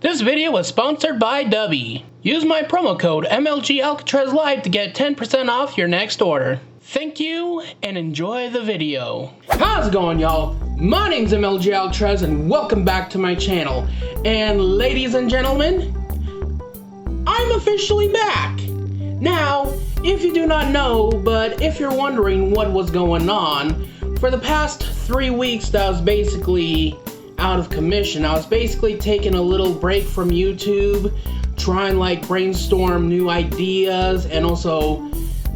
This video was sponsored by Dubby. Use my promo code MLG Alcatraz Live to get 10% off your next order. Thank you and enjoy the video. How's it going, y'all? My name's MLG Alcatraz and welcome back to my channel. And ladies and gentlemen, I'm officially back. Now, if you do not know, but if you're wondering what was going on, for the past 3 weeks that was basically out of commission. I was basically taking a little break from YouTube, trying like brainstorm new ideas and also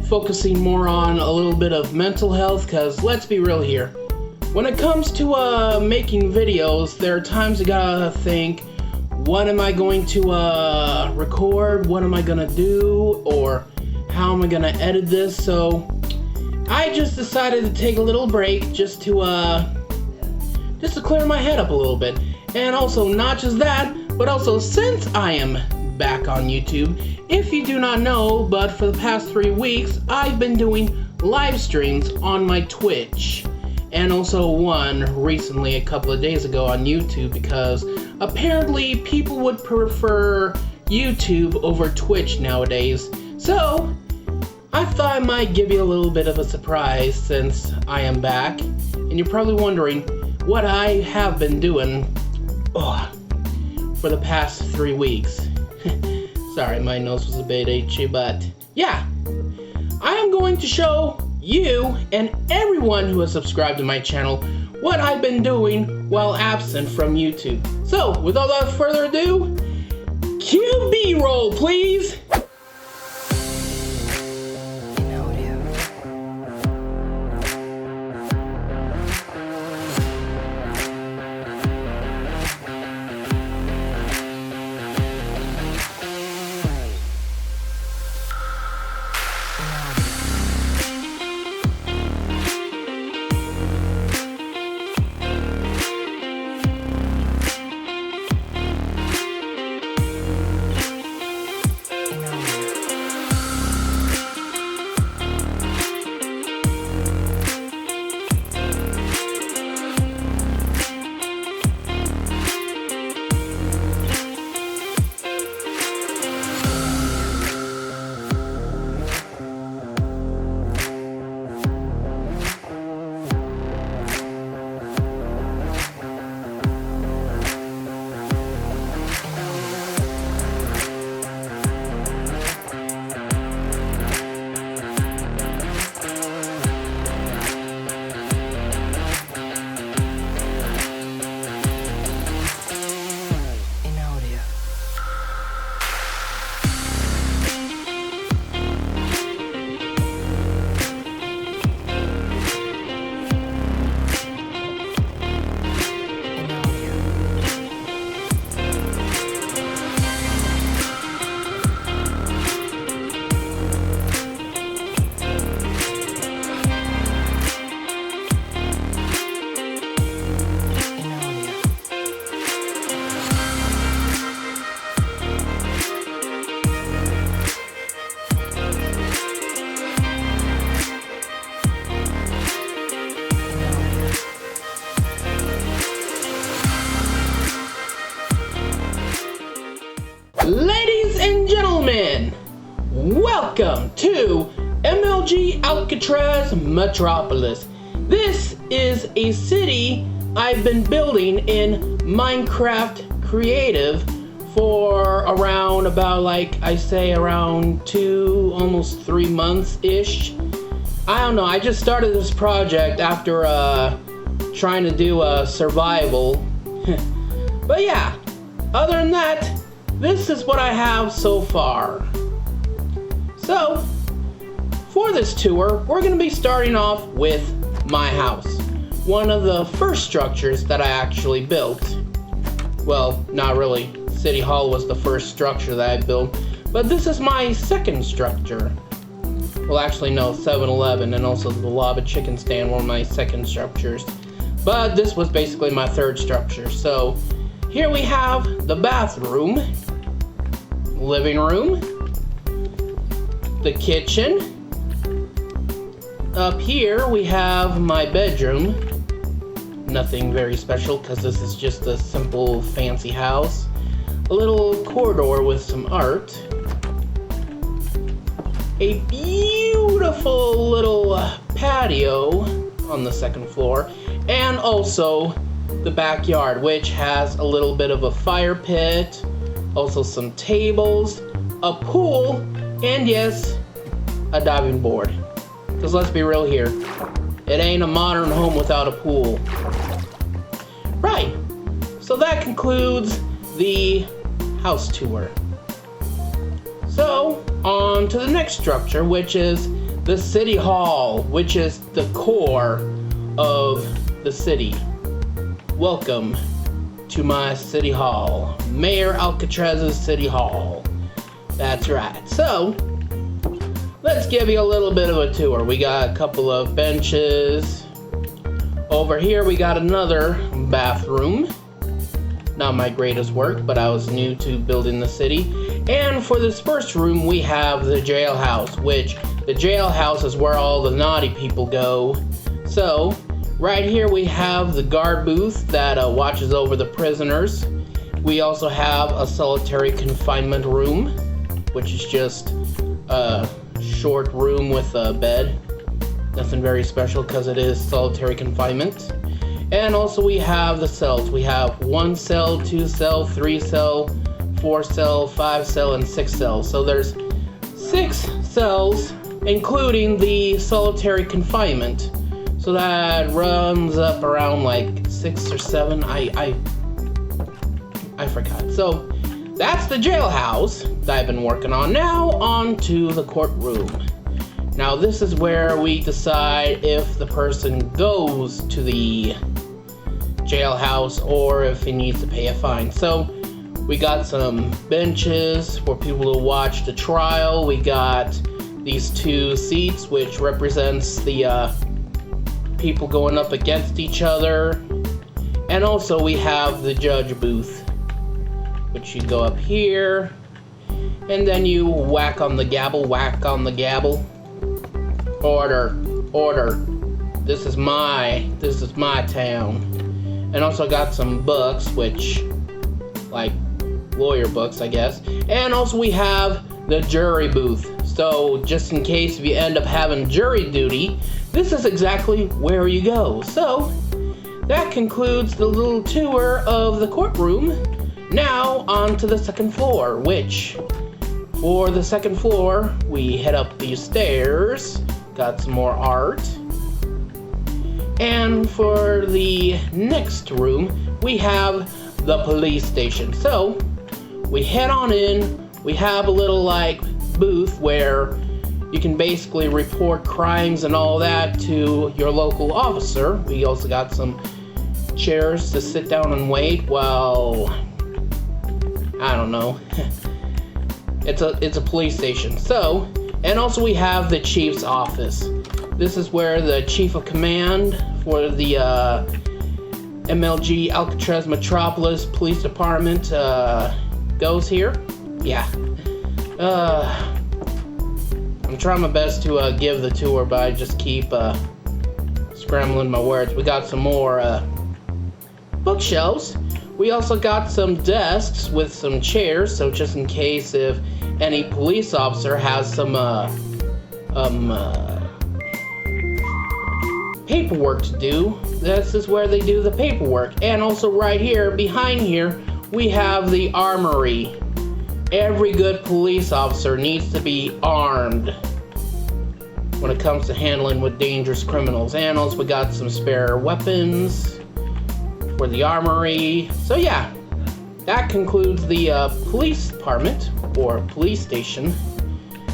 focusing more on a little bit of mental health, because let's be real here. When it comes to making videos, there are times you gotta think, what am I going to record? What am I gonna do? Or how am I gonna edit this? So I just decided to take a little break just to clear my head up a little bit. And also, not just that, but also since I am back on YouTube, if you do not know, but for the past 3 weeks, I've been doing live streams on my Twitch. And also one recently a couple of days ago on YouTube, because apparently people would prefer YouTube over Twitch nowadays. So I thought I might give you a little bit of a surprise since I am back. And you're probably wondering what I have been doing for the past 3 weeks. Sorry, my nose was a bit itchy, but yeah. I am going to show you and everyone who has subscribed to my channel what I've been doing while absent from YouTube. So, without further ado, cue B-roll, please! Ladies and gentlemen, welcome to MLG Alcatraz Metropolis. This is a city I've been building in Minecraft Creative for around around 2, almost 3 months-ish. I don't know, I just started this project after trying to do survival. But yeah, other than that, this is what I have so far. So, for this tour, we're going to be starting off with my house. One of the first structures that I actually built. Well, not really. City Hall was the first structure that I built. But this is my second structure. Well, actually, no, 7-Eleven and also the Lava Chicken Stand were my second structures. But this was basically my third structure. So, here we have the bathroom, living room, the kitchen. Up here we have my bedroom. Nothing very special because this is just a simple fancy house. A corridor with some art. A beautiful little patio on the second floor, and also the backyard, which has a little bit of a fire pit, also some tables, a pool, and yes, a diving board. Because let's be real here, it ain't a modern home without a pool. Right, so that concludes the house tour. So, on to the next structure, which is the City Hall, which is the core of the city. Welcome to my City Hall, Mayor Alcatraz's City Hall. That's right. So, let's give you a little bit of a tour. We got a couple of benches. Over here we got another bathroom. Not my greatest work, but I was new to building the city. And for this first room we have the jailhouse, which the jailhouse is where all the naughty people go. So, right here we have the guard booth that watches over the prisoners. We also have a solitary confinement room, which is just a short room with a bed. Nothing very special because it is solitary confinement. And also we have the cells. We have 1 cell, 2 cell, 3 cell, 4 cell, 5 cell, and 6 cells. So there's 6 cells, including the solitary confinement. So that runs up around like 6 or 7. I forgot. So that's the jailhouse that I've been working on. Now on to the courtroom. Now this is where we decide if the person goes to the jailhouse or if he needs to pay a fine. So we got some benches for people to watch the trial. We got these 2 seats, which represents the people going up against each other. And also we have the judge booth, which you go up here, and then you whack on the gavel, whack on the gavel. Order, order. This is my town. And also got some books, which, like lawyer books, I guess. And also we have the jury booth. So just in case if you end up having jury duty, this is exactly where you go. So that concludes the little tour of the courtroom. Now on to the second floor, which for the second floor we head up these stairs. Got some more art. And for the next room we have the police station. So we head on in. We have a little like booth where you can basically report crimes and all that to your local officer. We also got some chairs to sit down and wait while, I don't know. It's a police station. So, and also we have the chief's office. This is where the chief of command for the MLG Alcatraz Metropolis Police Department goes here. Yeah. I'm trying my best to give the tour, but I just keep scrambling my words. We got some more bookshelves. We also got some desks with some chairs, so just in case if any police officer has some paperwork to do, this is where they do the paperwork. And also right here, behind here, we have the armory. Every good police officer needs to be armed when it comes to handling with dangerous criminals. And also we got some spare weapons for the armory. So yeah, that concludes the police department or police station.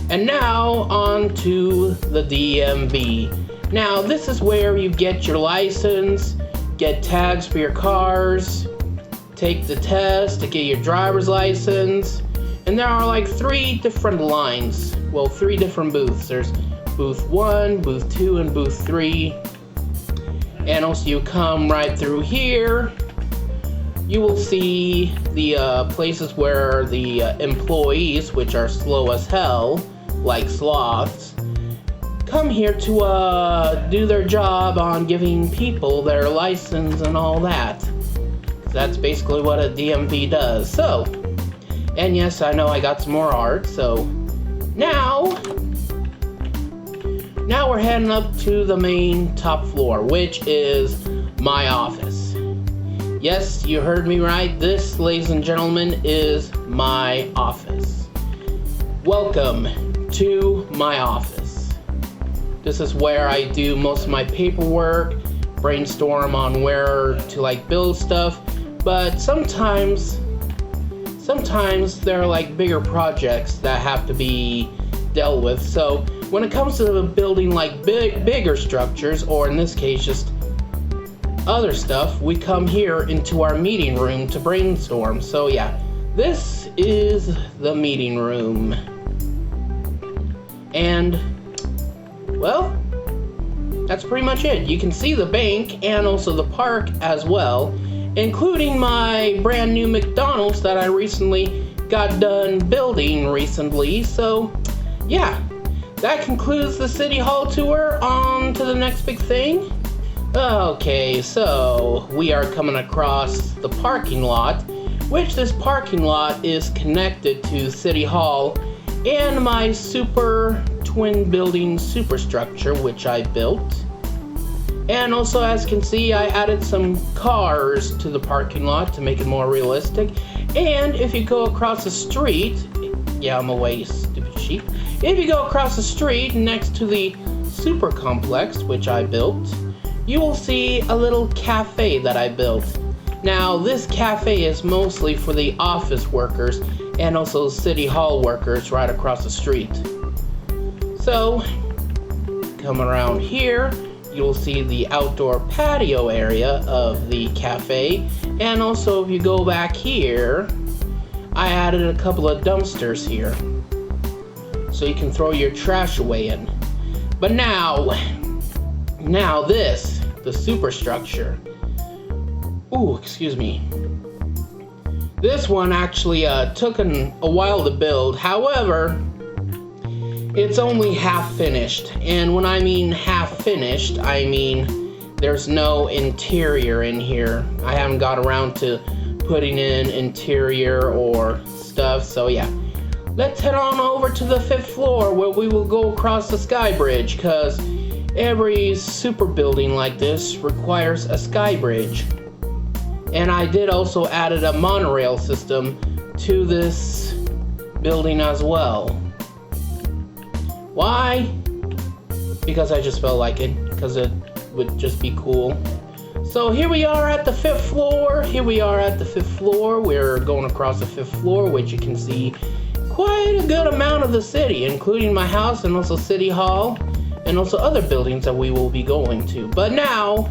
And now on to the DMV. Now this is where you get your license, get tags for your cars, take the test to get your driver's license. And there are like 3 different lines. Well, 3 different booths. There's booth 1, booth 2, and booth 3. And also you come right through here. You will see the places where the employees, which are slow as hell, like sloths, come here to do their job on giving people their license and all that. That's basically what a DMV does. So, And yes, I know I got some more art, so now we're heading up to the main top floor, which is my office. Yes, you heard me right. This, ladies and gentlemen, is my office. Welcome to my office. This is where I do most of my paperwork, brainstorm on where to like build stuff, but sometimes there are like bigger projects that have to be dealt with. So when it comes to building like bigger structures, or in this case just other stuff, we come here into our meeting room to brainstorm. So yeah, this is the meeting room. And well, that's pretty much it. You can see the bank and also the park as well, including my brand new McDonald's that I recently got done building recently. So yeah, that concludes the City Hall tour. On to the next big thing. Okay, so we are coming across the parking lot, which this parking lot is connected to City Hall and my super twin building superstructure, which I built. And also, as you can see, I added some cars to the parking lot to make it more realistic. And if you go across the street, yeah, I'm away, stupid sheep. If you go across the street next to the super complex, which I built, you will see a little cafe that I built. Now, this cafe is mostly for the office workers and also City Hall workers right across the street. So, come around here, you'll see the outdoor patio area of the cafe. And also, if you go back here, I added a couple of dumpsters here, so you can throw your trash away in. But now this, the superstructure. Ooh, excuse me. This one actually took a while to build. However, it's only half finished. And when I mean half finished, I mean there's no interior in here. I haven't got around to putting in interior or stuff. So yeah, let's head on over to the 5th floor where we will go across the sky bridge, because every super building like this requires a sky bridge. And I did also added a monorail system to this building as well. Why? Because I just felt like it, because it would just be cool. So here we are at the 5th floor. We're going across the 5th floor, which you can see quite a good amount of the city, including my house and also City Hall, and also other buildings that we will be going to. But now,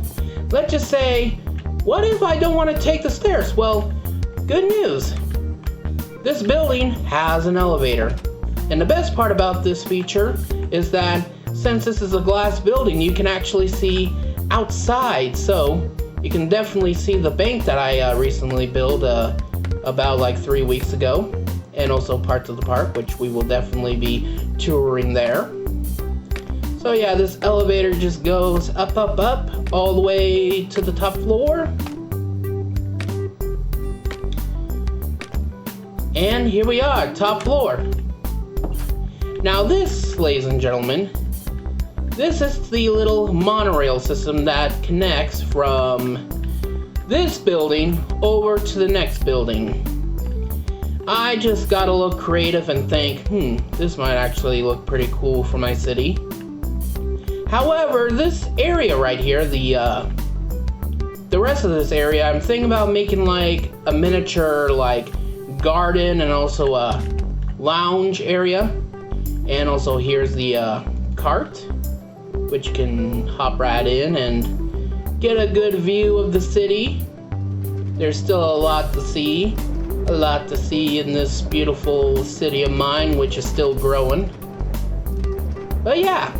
let's just say, what if I don't want to take the stairs? Well, good news. This building has an elevator. And the best part about this feature is that since this is a glass building, you can actually see outside. So you can definitely see the bank that I recently built about like 3 weeks ago. And also parts of the park, which we will definitely be touring there. So yeah, this elevator just goes up, all the way to the top floor. And here we are, top floor. Now this, ladies and gentlemen, this is the little monorail system that connects from this building over to the next building. I just got a little creative and think, this might actually look pretty cool for my city. However, this area right here, the rest of this area, I'm thinking about making like a miniature like garden and also a lounge area. And also here's the cart, which you can hop right in and get a good view of the city. There's still a lot to see in this beautiful city of mine, which is still growing. But yeah,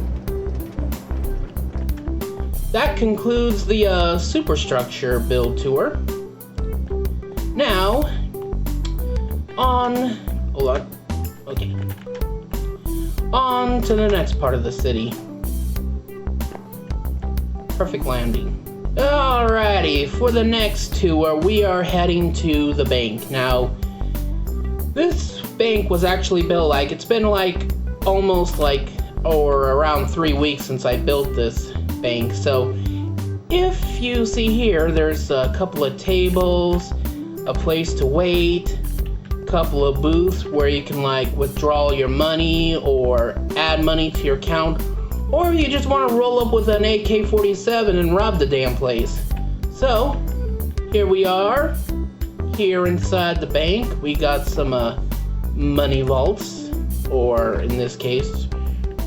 that concludes the superstructure build tour. Now, on to the next part of the city. Perfect landing. Alrighty, for the next tour, we are heading to the bank. Now, This bank was actually built like, it's been like almost like or around 3 weeks since I built this bank. So if you see here, there's a couple of tables, a place to wait, a couple of booths where you can like withdraw your money or add money to your account, or if you just want to roll up with an AK-47 and rob the damn place. So here we are. Here inside the bank, we got some money vaults, or in this case,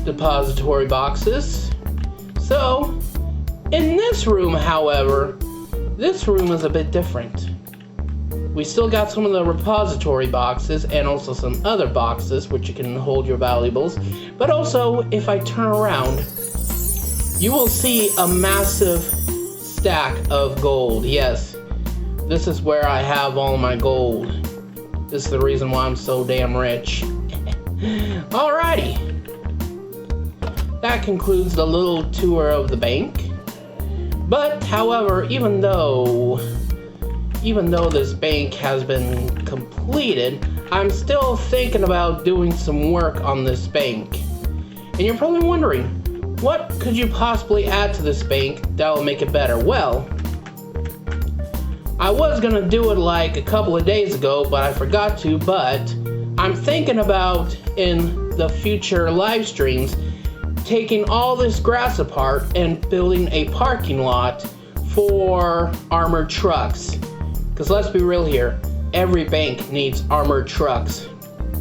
depository boxes. So, in this room, however, this room is a bit different. We still got some of the repository boxes and also some other boxes which you can hold your valuables. But also, if I turn around, you will see a massive stack of gold. Yes. This is where I have all my gold. This is the reason why I'm so damn rich. Alrighty. That concludes the little tour of the bank. But, however, even though this bank has been completed, I'm still thinking about doing some work on this bank. And you're probably wondering, what could you possibly add to this bank that will make it better? Well, I was gonna do it like a couple of days ago, but I forgot to. But I'm thinking about, in the future live streams, taking all this grass apart and building a parking lot for armored trucks. Because let's be real here, every bank needs armored trucks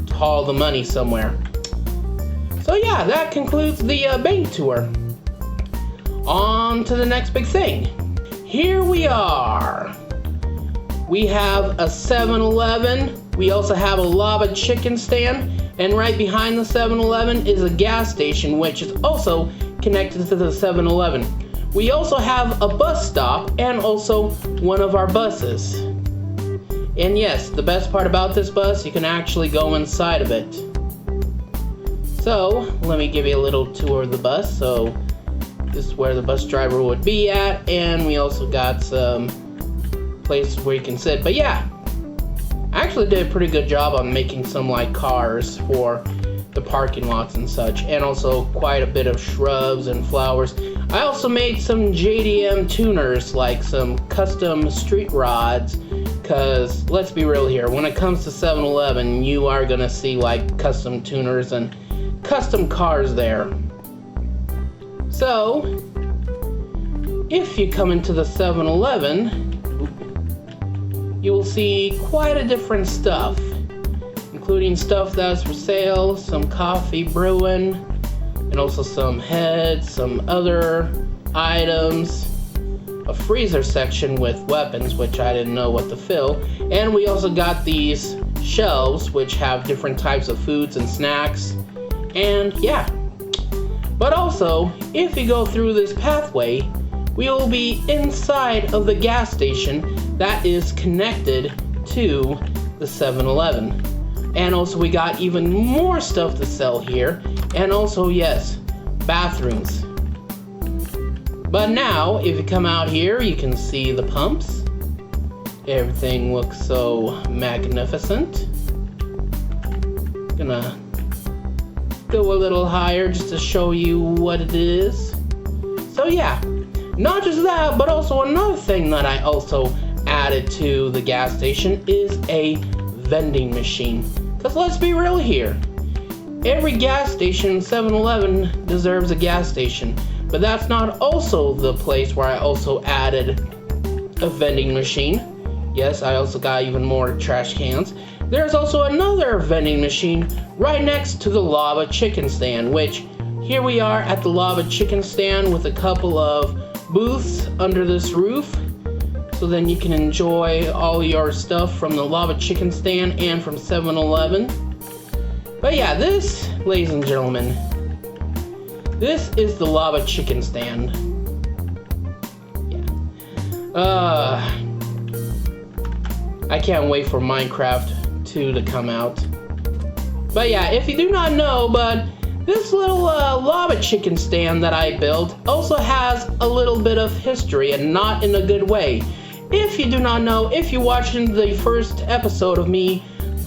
to haul the money somewhere. So yeah, that concludes the bank tour. On to the next big thing. Here we are. We have a 7-Eleven, we also have a lava chicken stand, and right behind the 7-Eleven is a gas station which is also connected to the 7-Eleven. We also have a bus stop and also one of our buses. And yes, the best part about this bus, you can actually go inside of it. So, let me give you a little tour of the bus. So, this is where the bus driver would be at, and we also got some places where you can sit. But yeah, I actually did a pretty good job on making some like cars for the parking lots and such, and also quite a bit of shrubs and flowers. I also made some JDM tuners, like some custom street rods, because let's be real here, when it comes to 7-Eleven, you are gonna see like custom tuners and custom cars there. So if you come into the 7-Eleven, you will see quite a different stuff, including stuff that's for sale, some coffee brewing, and also some heads, some other items, a freezer section with weapons, which I didn't know what to fill, and we also got these shelves which have different types of foods and snacks, and yeah. But also, if you go through this pathway, we will be inside of the gas station that is connected to the 7-Eleven. And also we got even more stuff to sell here, and also, yes, bathrooms. But now, if you come out here, you can see the pumps. Everything looks so magnificent. Gonna go a little higher just to show you what it is. So yeah, not just that, but also another thing that I also added to the gas station is a vending machine. Because let's be real here, every gas station, 7-Eleven, deserves a gas station. But that's not also the place where I also added a vending machine. Yes, I also got even more trash cans. There's also another vending machine right next to the lava chicken stand, which here we are at the lava chicken stand with a couple of booths under this roof. So then you can enjoy all your stuff from the lava chicken stand and from 7-Eleven. But yeah, this, ladies and gentlemen, this is the lava chicken stand. Yeah. I can't wait for Minecraft 2 to come out. But yeah, if you do not know, but this little lava chicken stand that I built also has a little bit of history, and not in a good way. If you do not know, if you watched the first episode of me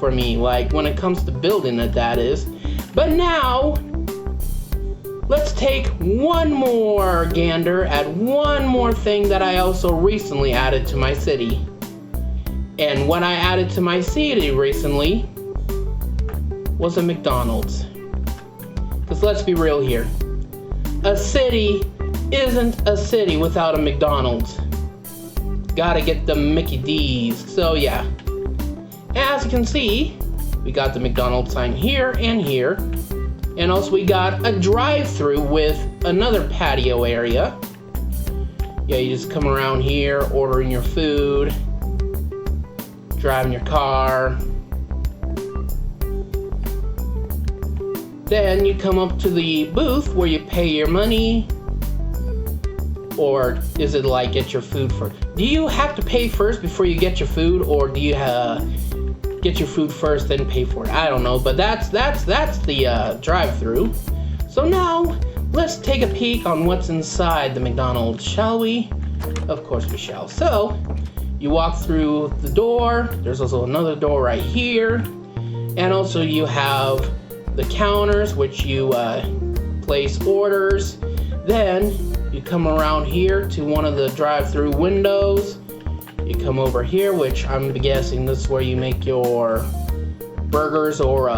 for me, like when it comes to building it, that is. But now, let's take one more gander at one more thing that I also recently added to my city. And what I added to my city recently was a McDonald's. Because let's be real here. A city isn't a city without a McDonald's. Gotta get the Mickey D's. So yeah. As you can see, we got the McDonald's sign here and here. And also we got a drive-through with another patio area. Yeah, you just come around here, ordering your food, driving your car. Then you come up to the booth where you pay your money. Or is it like get your food first? Do you have to pay first before you get your food, or do you get your food first then pay for it? I don't know, but that's the drive-through. So now let's take a peek on what's inside the McDonald's, shall we? Of course we shall. So you walk through the door. There's also another door right here, and also you have the counters which you place orders. Then you come around here to one of the drive-through windows. You come over here, which I'm guessing this is where you make your burgers or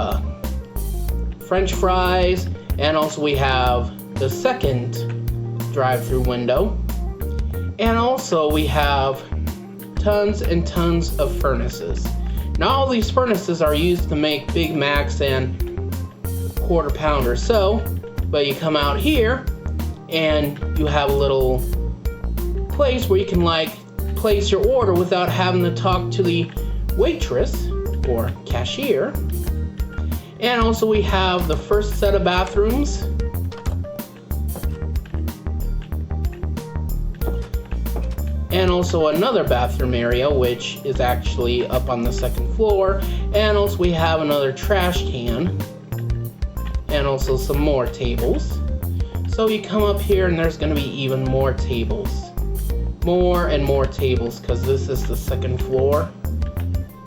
French fries. And also we have the second drive-through window. And also we have tons and tons of furnaces. Now all these furnaces are used to make Big Macs and Quarter Pounders. So, but you come out here and you have a little place where you can like place your order without having to talk to the waitress or cashier. And also we have the first set of bathrooms. And also another bathroom area, which is actually up on the second floor. And also we have another trash can. And also some more tables. So you come up here and there's going to be even more tables. More and more tables, because this is the second floor.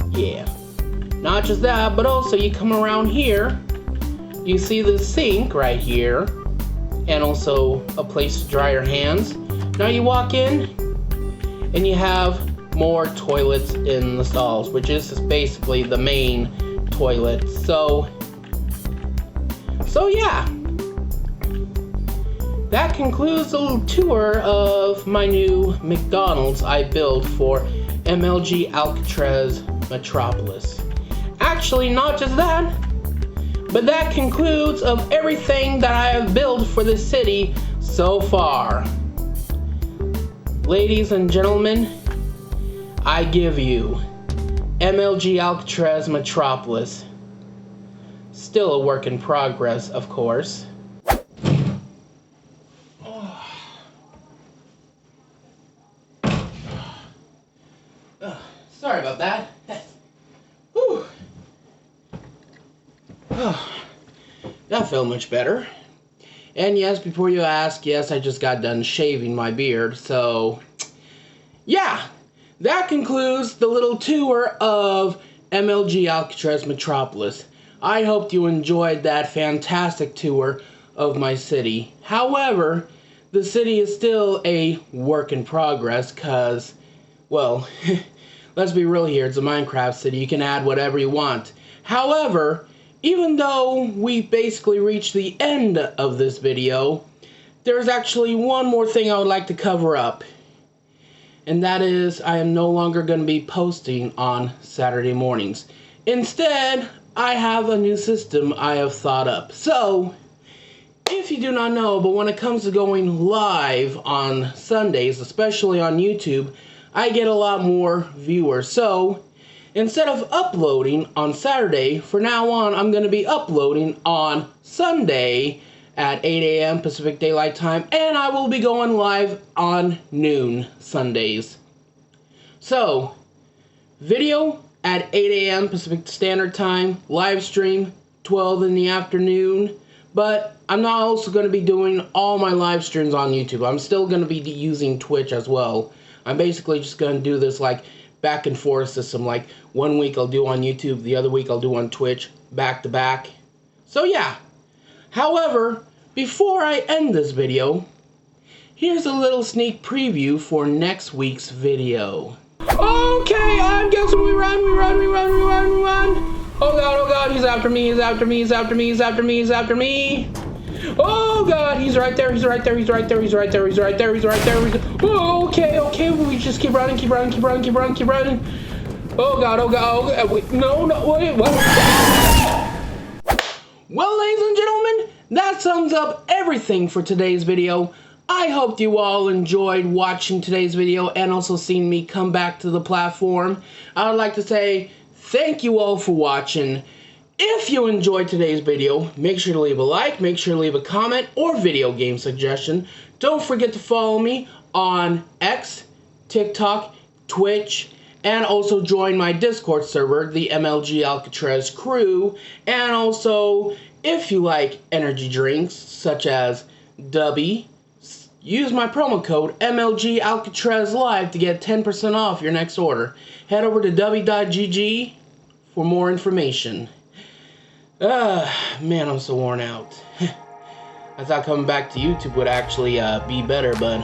Yeah. Not just that, but also you come around here. You see the sink right here. And also a place to dry your hands. Now you walk in and you have more toilets in the stalls, which is basically the main toilet. So yeah. That concludes the little tour of my new McDonald's I built for MLG Alcatraz Metropolis. Actually, not just that, but that concludes of everything that I have built for this city so far. Ladies and gentlemen, I give you MLG Alcatraz Metropolis. Still a work in progress, of course. Sorry about that. Whew. That felt much better. And yes, before you ask, yes, I just got done shaving my beard. So, yeah, that concludes the little tour of MLG Alcatraz Metropolis. I hope you enjoyed that fantastic tour of my city. However, the city is still a work in progress because, well, let's be real here, it's a Minecraft city, you can add whatever you want. However, even though we basically reached the end of this video, there's actually one more thing I would like to cover up. And that is, I am no longer going to be posting on Saturday mornings. Instead, I have a new system I have thought up. So, if you do not know, but when it comes to going live on Sundays, especially on YouTube, I get a lot more viewers. So, instead of uploading on Saturday, from now on, I'm going to be uploading on Sunday at 8 a.m. Pacific Daylight Time, and I will be going live on noon Sundays. So, video at 8 a.m. Pacific Standard Time, live stream 12 in the afternoon, but I'm not also going to be doing all my live streams on YouTube. I'm still going to be using Twitch as well. I'm basically just going to do this like back and forth system. Like 1 week I'll do on YouTube, the other week I'll do on Twitch, back to back. So yeah. However, before I end this video, here's a little sneak preview for next week's video. Okay, I'm guessing we run. Oh god, he's after me. Oh god, he's right there. Oh, okay, we just keep running. Oh god, wait, no, wait, what? Well, ladies and gentlemen, that sums up everything for today's video. I hope you all enjoyed watching today's video and also seeing me come back to the platform. I would like to say thank you all for watching. If you enjoyed today's video, make sure to leave a like, make sure to leave a comment or video game suggestion. Don't forget to follow me on X, TikTok, Twitch, and also join my Discord server, the MLG Alcatraz crew. And also, if you like energy drinks such as Dubby, use my promo code MLG Alcatraz Live to get 10% off your next order. Head over to dubby.gg for more information. Man, I'm so worn out. I thought coming back to YouTube would actually be better, but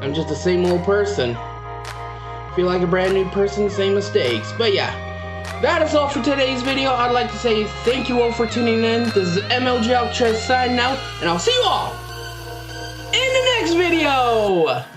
I'm just the same old person. Feel like a brand new person, same mistakes. But yeah, that is all for today's video. I'd like to say thank you all for tuning in. This is MLG Alcatraz signing out, and I'll see you all in the next video!